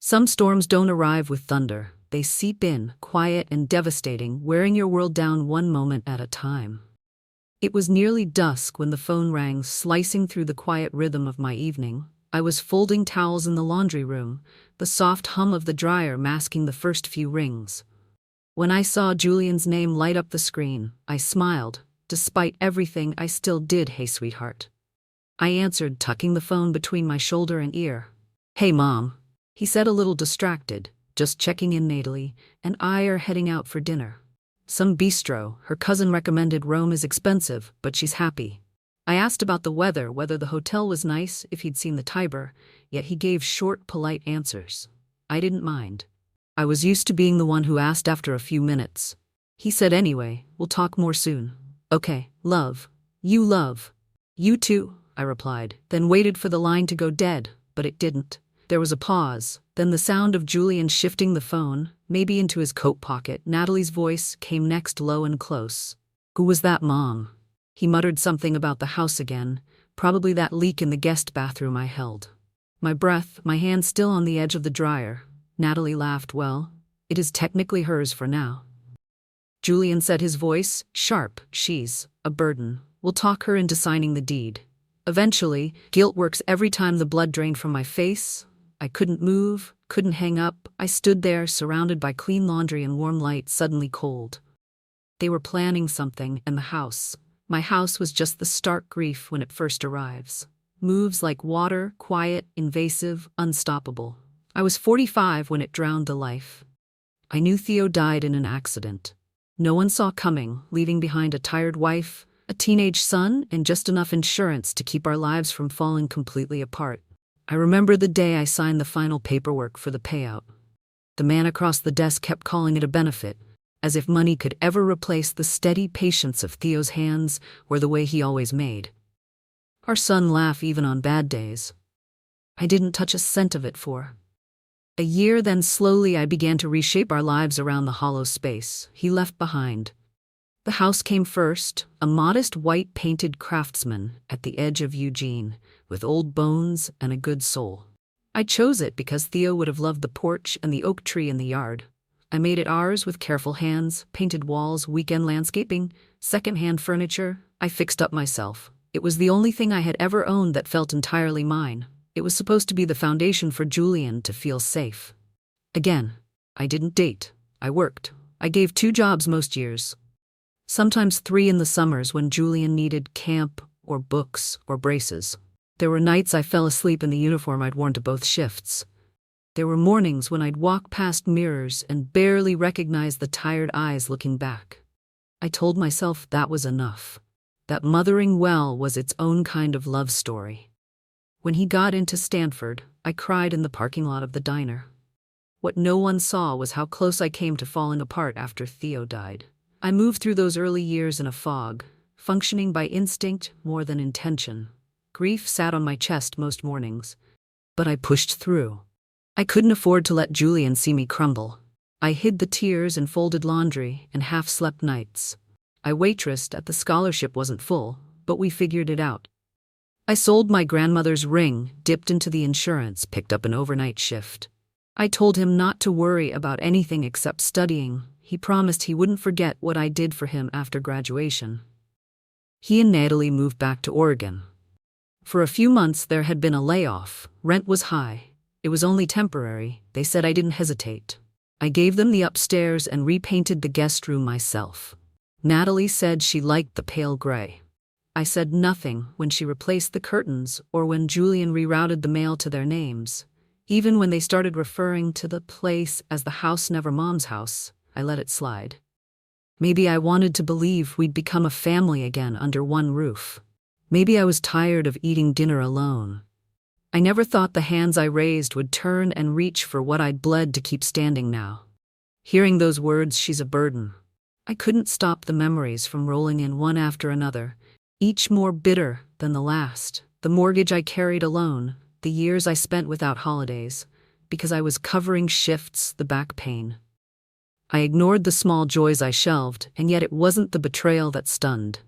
Some storms don't arrive with thunder. They seep in, quiet and devastating, wearing your world down one moment at a time. It was nearly dusk when the phone rang, slicing through the quiet rhythm of my evening. I was folding towels in the laundry room, the soft hum of the dryer masking the first few rings. When I saw Julian's name light up the screen, I smiled. Despite everything, I still did "Hey, sweetheart." I answered, tucking the phone between my shoulder and ear. "Hey, Mom," he said, a little distracted. "Just checking in, Natalie and I are heading out for dinner. Some bistro. Her cousin recommended. Rome is expensive, but she's happy." I asked about the weather, whether the hotel was nice, if he'd seen the Tiber, yet he gave short, polite answers. I didn't mind. I was used to being the one who asked after a few minutes. He said, "Anyway, we'll talk more soon." "Okay, love. You love." "You too," I replied, then waited for the line to go dead, but it didn't. There was a pause, then the sound of Julian shifting the phone, maybe into his coat pocket. Natalie's voice came next, low and close. "Who was that, Mom?" He muttered something about the house again, probably that leak in the guest bathroom. I held my breath, my hand still on the edge of the dryer. Natalie laughed. "Well, it is technically hers for now." Julian said, his voice sharp. "She's a burden. We'll talk her into signing the deed. Eventually, guilt works every time." The blood drained from my face. I couldn't move, couldn't hang up. I stood there, surrounded by clean laundry and warm light, suddenly cold. They were planning something, and the house. My house was just the stark grief when it first arrives. Moves like water, quiet, invasive, unstoppable. I was 45 when it drowned the life. I knew Theo died in an accident. No one saw coming, leaving behind a tired wife, a teenage son, and just enough insurance to keep our lives from falling completely apart. I remember the day I signed the final paperwork for the payout. The man across the desk kept calling it a benefit, as if money could ever replace the steady patience of Theo's hands or the way he always made our son laugh even on bad days. I didn't touch a cent of it for a year. Then slowly I began to reshape our lives around the hollow space he left behind. The house came first, a modest white painted craftsman at the edge of Eugene, with old bones and a good soul. I chose it because Theo would have loved the porch and the oak tree in the yard. I made it ours with careful hands, painted walls, weekend landscaping, second-hand furniture. I fixed up myself. It was the only thing I had ever owned that felt entirely mine. It was supposed to be the foundation for Julian to feel safe. Again, I didn't date. I worked. I gave 2 jobs most years. Sometimes 3 in the summers when Julian needed camp or books or braces. There were nights I fell asleep in the uniform I'd worn to both shifts. There were mornings when I'd walk past mirrors and barely recognize the tired eyes looking back. I told myself that was enough. That mothering well was its own kind of love story. When he got into Stanford, I cried in the parking lot of the diner. What no one saw was how close I came to falling apart after Theo died. I moved through those early years in a fog, functioning by instinct more than intention. Grief sat on my chest most mornings, but I pushed through. I couldn't afford to let Julian see me crumble. I hid the tears and folded laundry and half-slept nights. I waitressed at the scholarship wasn't full, but we figured it out. I sold my grandmother's ring, dipped into the insurance, picked up an overnight shift. I told him not to worry about anything except studying. He promised he wouldn't forget what I did for him after graduation. He and Natalie moved back to Oregon. For a few months there had been a layoff. Rent was high. It was only temporary. They said I didn't hesitate. I gave them the upstairs and repainted the guest room myself. Natalie said she liked the pale gray. I said nothing when she replaced the curtains or when Julian rerouted the mail to their names. Even when they started referring to the place as the house never Mom's house, I let it slide. Maybe I wanted to believe we'd become a family again under one roof. Maybe I was tired of eating dinner alone. I never thought the hands I raised would turn and reach for what I'd bled to keep standing now. Hearing those words, "She's a burden," I couldn't stop the memories from rolling in one after another, each more bitter than the last. The mortgage I carried alone, the years I spent without holidays, because I was covering shifts, the back pain. I ignored the small joys I shelved, and yet it wasn't the betrayal that stunned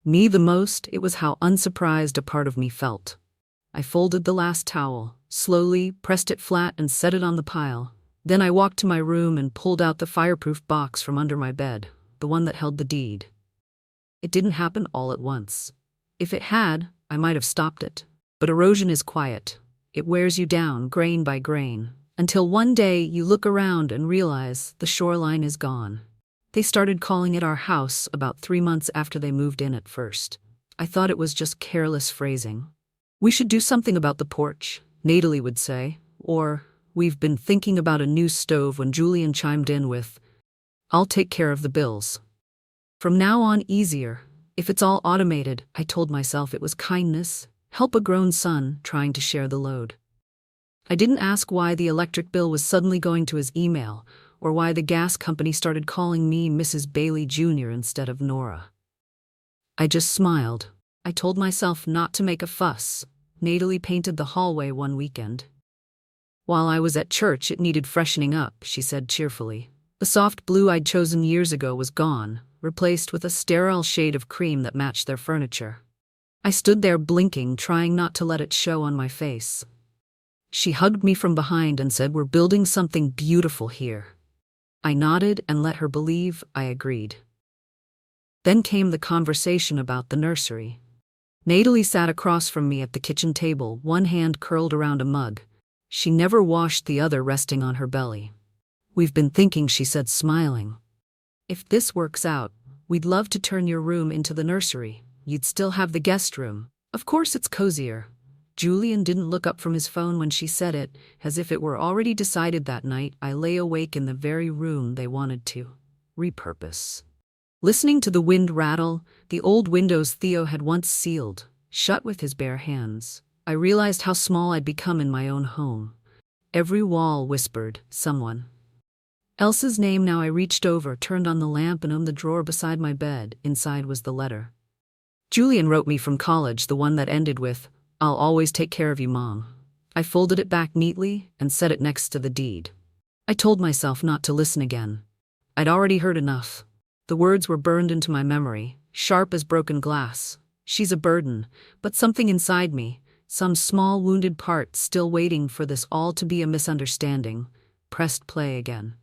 me the most, it was how unsurprised a part of me felt. I folded the last towel, slowly pressed it flat and set it on the pile. Then I walked to my room and pulled out the fireproof box from under my bed, the one that held the deed. It didn't happen all at once. If it had, I might have stopped it. But erosion is quiet. It wears you down, grain by grain, until one day you look around and realize the shoreline is gone. They started calling it our house about 3 months after they moved in at first. I thought it was just careless phrasing. "We should do something about the porch," Natalie would say, or, "We've been thinking about a new stove," when Julian chimed in with, "I'll take care of the bills. From now on, easier. If it's all automated," I told myself it was kindness, help a grown son trying to share the load. I didn't ask why the electric bill was suddenly going to his email, or why the gas company started calling me Mrs. Bailey Jr. instead of Nora. I just smiled. I told myself not to make a fuss. Natalie painted the hallway one weekend. "While I was at church, it needed freshening up," she said cheerfully. The soft blue I'd chosen years ago was gone, replaced with a sterile shade of cream that matched their furniture. I stood there blinking, trying not to let it show on my face. She hugged me from behind and said, "We're building something beautiful here." I nodded and let her believe I agreed. Then came the conversation about the nursery. Natalie sat across from me at the kitchen table, one hand curled around a mug. She never washed, the other resting on her belly. "We've been thinking," she said, smiling. "If this works out, we'd love to turn your room into the nursery. You'd still have the guest room. Of course it's cozier." Julian didn't look up from his phone when she said it, as if it were already decided that night. I lay awake in the very room they wanted to repurpose. Listening to the wind rattle, the old windows Theo had once sealed, shut with his bare hands, I realized how small I'd become in my own home. Every wall whispered, "Someone." Elsa's name. Now I reached over, turned on the lamp, and opened the drawer beside my bed. Inside was the letter. Julian wrote me from college, the one that ended with, "I'll always take care of you, Mom." I folded it back neatly and set it next to the deed. I told myself not to listen again. I'd already heard enough. The words were burned into my memory, sharp as broken glass. She's a burden, but something inside me, some small wounded part still waiting for this all to be a misunderstanding, pressed play again.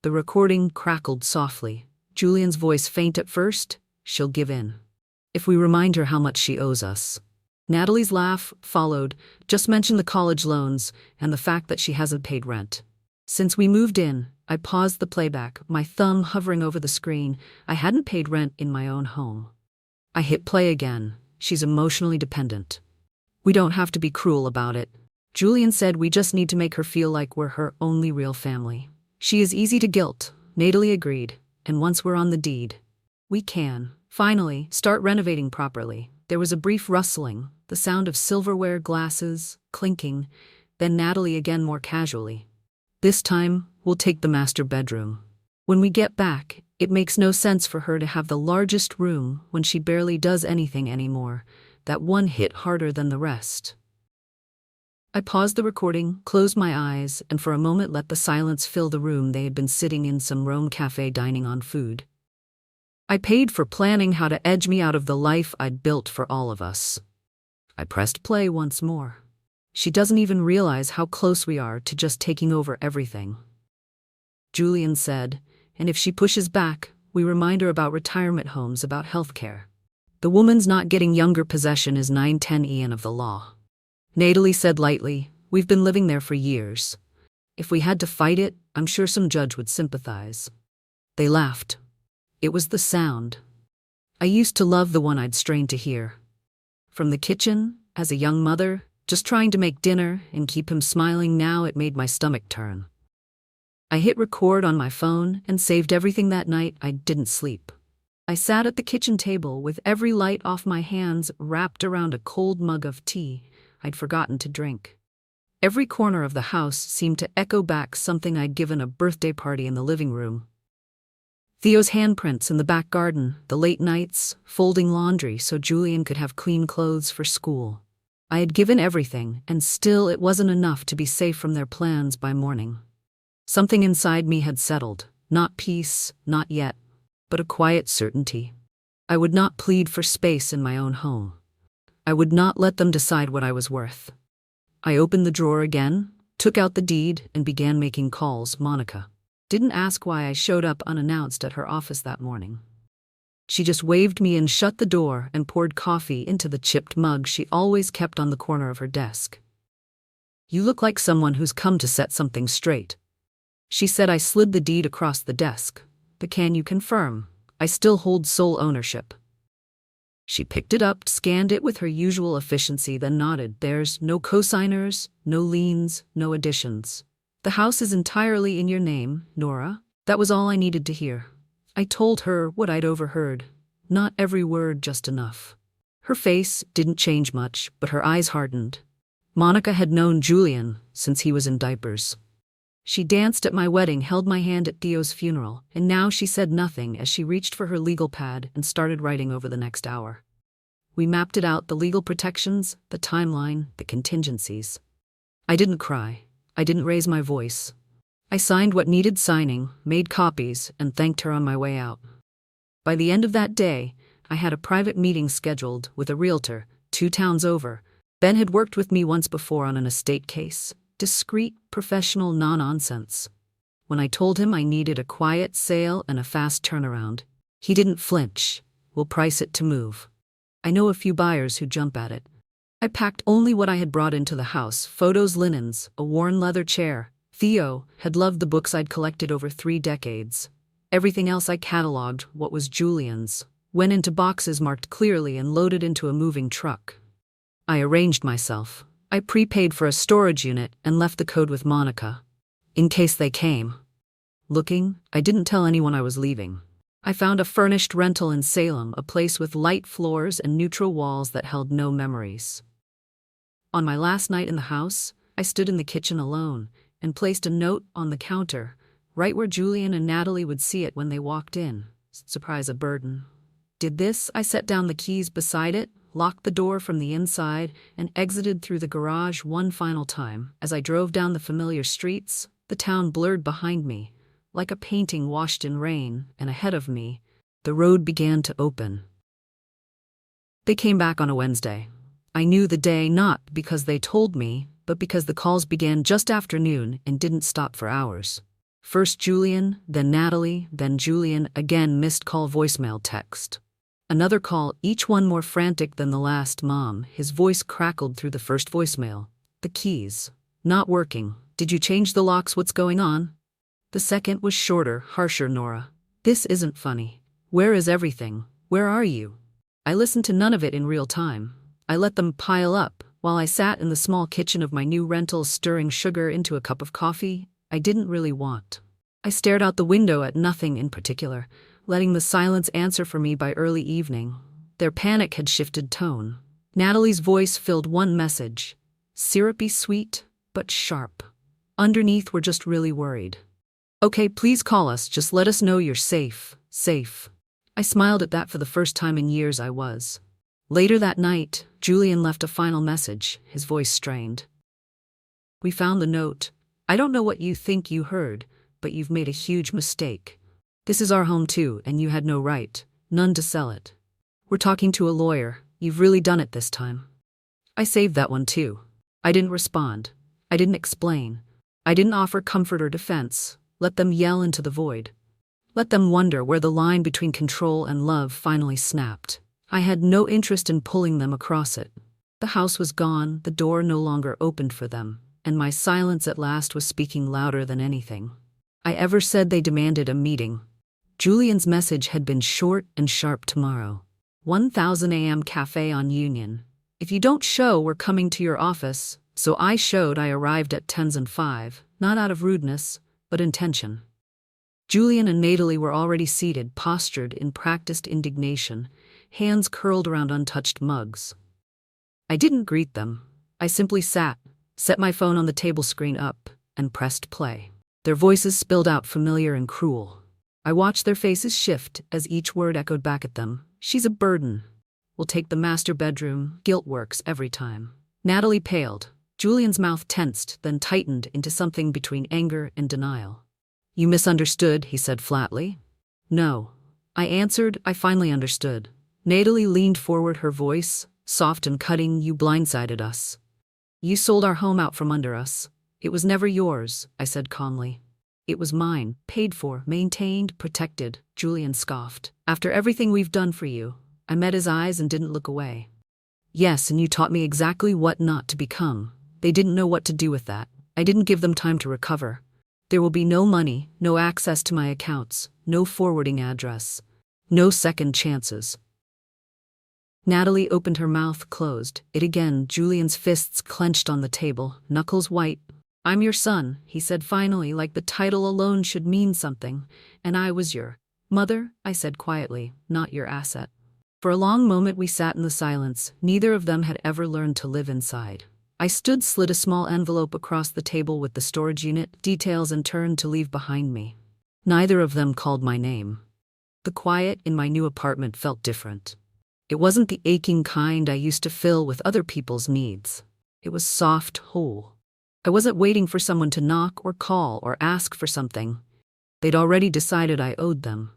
The recording crackled softly. Julian's voice, faint at first. "She'll give in. If we remind her how much she owes us." Natalie's laugh followed. "Just mention the college loans and the fact that she hasn't paid rent since we moved in." I paused the playback, my thumb hovering over the screen. I hadn't paid rent in my own home. I hit play again. "She's emotionally dependent. We don't have to be cruel about it." Julian said, "We just need to make her feel like we're her only real family." "She is easy to guilt," Natalie agreed. "And once we're on the deed, we can, finally, start renovating properly." There was a brief rustling, the sound of silverware glasses clinking, then Natalie again more casually. "This time, we'll take the master bedroom. When we get back, it makes no sense for her to have the largest room when she barely does anything anymore. That one hit harder than the rest." I paused the recording, closed my eyes, and for a moment let the silence fill the room. They had been sitting in some Rome cafe dining on food I paid for, planning how to edge me out of the life I'd built for all of us. I pressed play once more. "She doesn't even realize how close we are to just taking over everything," Julian said, "and if she pushes back, we remind her about retirement homes, about healthcare. The woman's not getting younger. Possession is 910 of the law." Natalie said lightly, "We've been living there for years. If we had to fight it, I'm sure some judge would sympathize." They laughed. It was the sound I used to love, the one I'd strained to hear. From the kitchen, as a young mother, just trying to make dinner and keep him smiling. Now it made my stomach turn. I hit record on my phone and saved everything. That night I didn't sleep. I sat at the kitchen table with every light off, my hands wrapped around a cold mug of tea I'd forgotten to drink. Every corner of the house seemed to echo back something I'd given: a birthday party in the living room, Theo's handprints in the back garden, the late nights, folding laundry so Julian could have clean clothes for school. I had given everything, and still it wasn't enough to be safe from their plans by morning. Something inside me had settled, not peace, not yet, but a quiet certainty. I would not plead for space in my own home. I would not let them decide what I was worth. I opened the drawer again, took out the deed, and began making calls. Monica didn't ask why I showed up unannounced at her office that morning. She just waved me in, shut the door, and poured coffee into the chipped mug she always kept on the corner of her desk. "You look like someone who's come to set something straight," she said. I slid the deed across the desk. "But can you confirm I still hold sole ownership?" She picked it up, scanned it with her usual efficiency, then nodded. "There's no cosigners, no liens, no additions. The house is entirely in your name, Nora." That was all I needed to hear. I told her what I'd overheard. Not every word, just enough. Her face didn't change much, but her eyes hardened. Monica had known Julian since he was in diapers. She danced at my wedding, held my hand at Theo's funeral, and now she said nothing as she reached for her legal pad and started writing over the next hour. We mapped it out, the legal protections, the timeline, the contingencies. I didn't cry. I didn't raise my voice. I signed what needed signing, made copies, and thanked her on my way out. By the end of that day, I had a private meeting scheduled with a realtor 2 towns over. Ben had worked with me once before on an estate case. Discreet, professional, no-nonsense. When I told him I needed a quiet sale and a fast turnaround, he didn't flinch. "We'll price it to move. I know a few buyers who jump at it." I packed only what I had brought into the house: photos, linens, a worn leather chair. Theo had loved the books I'd collected over 3 decades. Everything else I cataloged, what was Julian's, went into boxes marked clearly and loaded into a moving truck. I arranged myself. I prepaid for a storage unit and left the code with Monica, in case they came looking. I didn't tell anyone I was leaving. I found a furnished rental in Salem, a place with light floors and neutral walls that held no memories. On my last night in the house, I stood in the kitchen alone and placed a note on the counter, right where Julian and Natalie would see it when they walked in. Surprise, a burden. Did this. I set down the keys beside it, locked the door from the inside, and exited through the garage one final time. As I drove down the familiar streets, the town blurred behind me, like a painting washed in rain, and ahead of me, the road began to open. They came back on a Wednesday. I knew the day not because they told me, but because the calls began just after noon and didn't stop for hours. First Julian, then Natalie, then Julian, again missed call, voicemail, text. Another call, each one more frantic than the last. "Mom," his voice crackled through the first voicemail. "The keys. Not working. Did you change the locks? What's going on?" The second was shorter, harsher. "Nora, this isn't funny. Where is everything? Where are you?" I listened to none of it in real time. I let them pile up while I sat in the small kitchen of my new rental, stirring sugar into a cup of coffee I didn't really want. I stared out the window at nothing in particular, letting the silence answer for me. By early evening, their panic had shifted tone. Natalie's voice filled one message, syrupy sweet, but sharp. Underneath were just really worried. "Okay, please call us, just let us know you're safe, safe." I smiled at that. For the first time in years I was. Later that night, Julian left a final message, his voice strained. "We found the note. I don't know what you think you heard, but you've made a huge mistake. This is our home too, and you had no right, none, to sell it. We're talking to a lawyer. You've really done it this time." I saved that one too. I didn't respond. I didn't explain. I didn't offer comfort or defense. Let them yell into the void. Let them wonder where the line between control and love finally snapped. I had no interest in pulling them across it. The house was gone, the door no longer opened for them, and my silence at last was speaking louder than anything I ever said. They demanded a meeting. Julian's message had been short and sharp: "Tomorrow, 1000 a.m. cafe on Union. If you don't show, we're coming to your office." So I showed. I arrived at 10:05, not out of rudeness, but intention. Julian and Natalie were already seated, postured in practiced indignation, hands curled around untouched mugs. I didn't greet them. I simply sat, set my phone on the table screen up, and pressed play. Their voices spilled out, familiar and cruel. I watched their faces shift as each word echoed back at them. "She's a burden. We'll take the master bedroom. Guilt works every time." Natalie paled. Julian's mouth tensed, then tightened into something between anger and denial. "You misunderstood," he said flatly. "No," I answered. "I finally understood." Natalie leaned forward, her voice soft and cutting. "You blindsided us. You sold our home out from under us. It was never yours, I said calmly. It was mine, paid for, maintained, protected, Julian scoffed. After everything we've done for you. I met his eyes and didn't look away. Yes, and you taught me exactly what not to become. They didn't know what to do with that. I didn't give them time to recover. There will be no money, no access to my accounts, no forwarding address, no second chances. Natalie opened her mouth, closed it again, Julian's fists clenched on the table, knuckles white. I'm your son, he said finally, like the title alone should mean something, and I was your mother, I said quietly, not your asset. For a long moment we sat in the silence. Neither of them had ever learned to live inside. I slid a small envelope across the table with the storage unit, details, and turned to leave behind me. Neither of them called my name. The quiet in my new apartment felt different. It wasn't the aching kind I used to fill with other people's needs. It was soft, whole. I wasn't waiting for someone to knock or call or ask for something. They'd already decided I owed them.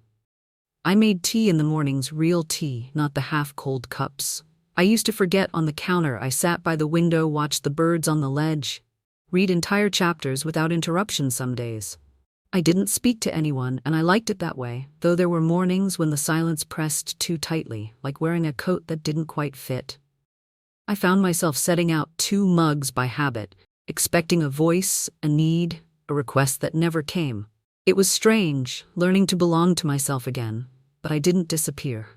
I made tea in the mornings, real tea, not the half-cold cups. I used to forget on the counter. I sat by the window, watched the birds on the ledge, read entire chapters without interruption some days. I didn't speak to anyone, and I liked it that way, though there were mornings when the silence pressed too tightly, like wearing a coat that didn't quite fit. I found myself setting out 2 mugs by habit, expecting a voice, a need, a request that never came. It was strange, learning to belong to myself again, but I didn't disappear.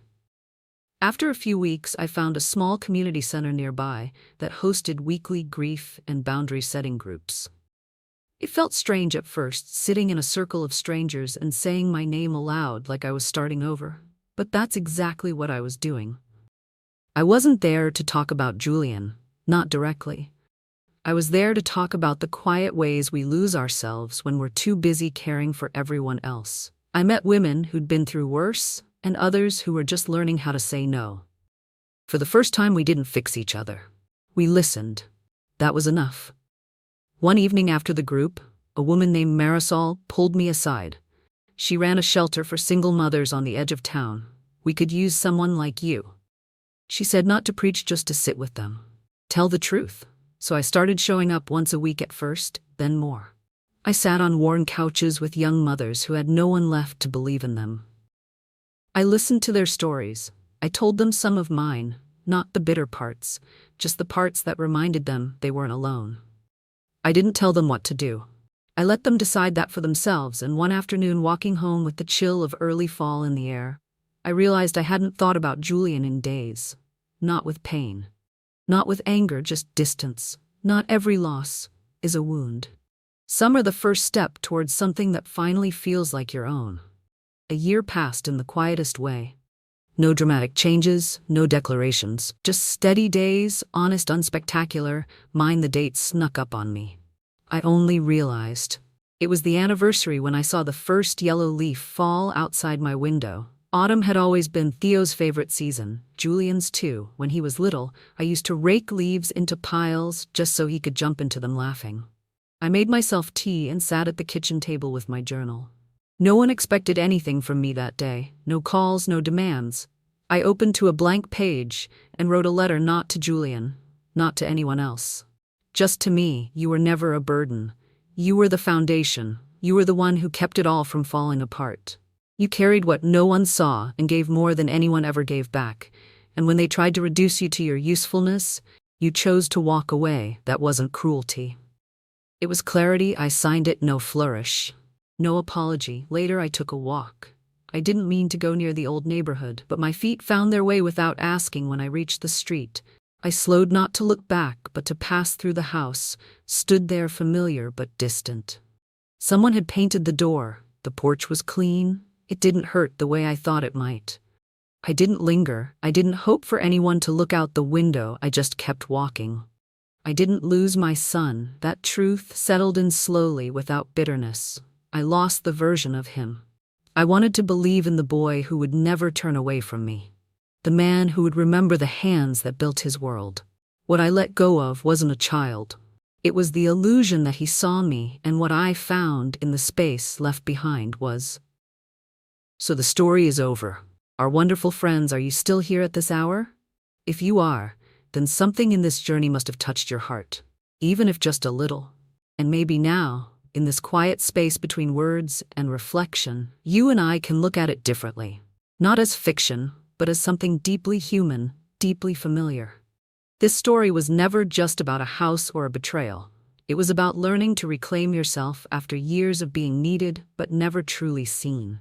After a few weeks, I found a small community center nearby that hosted weekly grief and boundary-setting groups. It felt strange at first, sitting in a circle of strangers and saying my name aloud like I was starting over, but that's exactly what I was doing. I wasn't there to talk about Julian, not directly. I was there to talk about the quiet ways we lose ourselves when we're too busy caring for everyone else. I met women who'd been through worse, and others who were just learning how to say no. For the first time, we didn't fix each other. We listened. That was enough. One evening after the group, a woman named Marisol pulled me aside. She ran a shelter for single mothers on the edge of town. We could use someone like you. She said not to preach, just to sit with them. Tell the truth. So I started showing up once a week at first, then more. I sat on worn couches with young mothers who had no one left to believe in them. I listened to their stories. I told them some of mine, not the bitter parts, just the parts that reminded them they weren't alone. I didn't tell them what to do. I let them decide that for themselves, and one afternoon, walking home with the chill of early fall in the air, I realized I hadn't thought about Julian in days. Not with pain. Not with anger, just distance. Not every loss is a wound. Some are the first step towards something that finally feels like your own. A year passed in the quietest way. No dramatic changes, no declarations, just steady days, honest, unspectacular. Mine, the dates snuck up on me. I only realized it was the anniversary when I saw the first yellow leaf fall outside my window. Autumn had always been Theo's favorite season, Julian's too. When he was little, I used to rake leaves into piles just so he could jump into them laughing. I made myself tea and sat at the kitchen table with my journal. No one expected anything from me that day, no calls, no demands. I opened to a blank page and wrote a letter, not to Julian, not to anyone else. Just to me. You were never a burden. You were the foundation. You were the one who kept it all from falling apart. You carried what no one saw and gave more than anyone ever gave back. And when they tried to reduce you to your usefulness, you chose to walk away. That wasn't cruelty. It was clarity. I signed it, no flourish. No apology. Later I took a walk. I didn't mean to go near the old neighborhood, but my feet found their way without asking. When I reached the street, I slowed, not to look back, but to pass through the house, stood there, familiar but distant. Someone had painted the door. The porch was clean. It didn't hurt the way I thought it might. I didn't linger. I didn't hope for anyone to look out the window. I just kept walking. I didn't lose my son. That truth settled in slowly, without bitterness. I lost the version of him. I wanted to believe in the boy who would never turn away from me. The man who would remember the hands that built his world. What I let go of wasn't a child. It was the illusion that he saw me, and what I found in the space left behind was... So the story is over. Our wonderful friends, are you still here at this hour? If you are, then something in this journey must have touched your heart. even if just a little. And maybe now, in this quiet space between words and reflection, you and I can look at it differently. Not as fiction, but as something deeply human, deeply familiar. This story was never just about a house or a betrayal. It was about learning to reclaim yourself after years of being needed but never truly seen.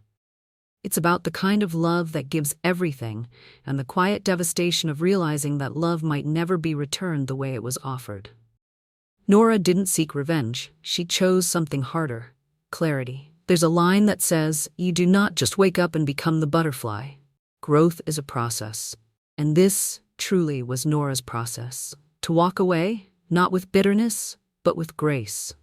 It's about the kind of love that gives everything, and the quiet devastation of realizing that love might never be returned the way it was offered. Nora didn't seek revenge. She chose something harder: clarity. There's a line that says, "You do not just wake up and become the butterfly. Growth is a process." And this, truly, was Nora's process. To walk away, not with bitterness, but with grace.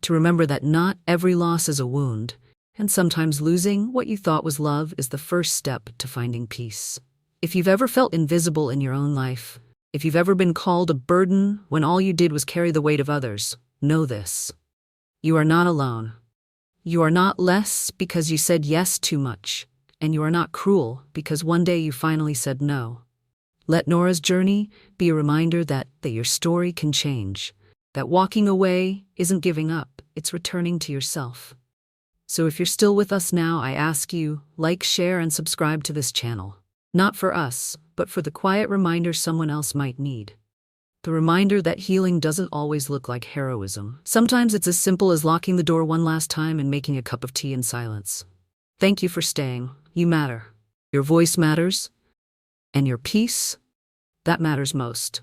To remember that not every loss is a wound, and sometimes losing what you thought was love is the first step to finding peace. If you've ever felt invisible in your own life, if you've ever been called a burden when all you did was carry the weight of others, know this: you are not alone. You are not less because you said yes too much, and you are not cruel because one day you finally said no. Let Nora's journey be a reminder that your story can change, that walking away isn't giving up, it's returning to yourself. So if you're still with us now, I ask you, like, share, and subscribe to this channel. Not for us, but for the quiet reminder someone else might need. The reminder that healing doesn't always look like heroism. Sometimes it's as simple as locking the door one last time and making a cup of tea in silence. Thank you for staying. You matter. Your voice matters. And your peace? That matters most.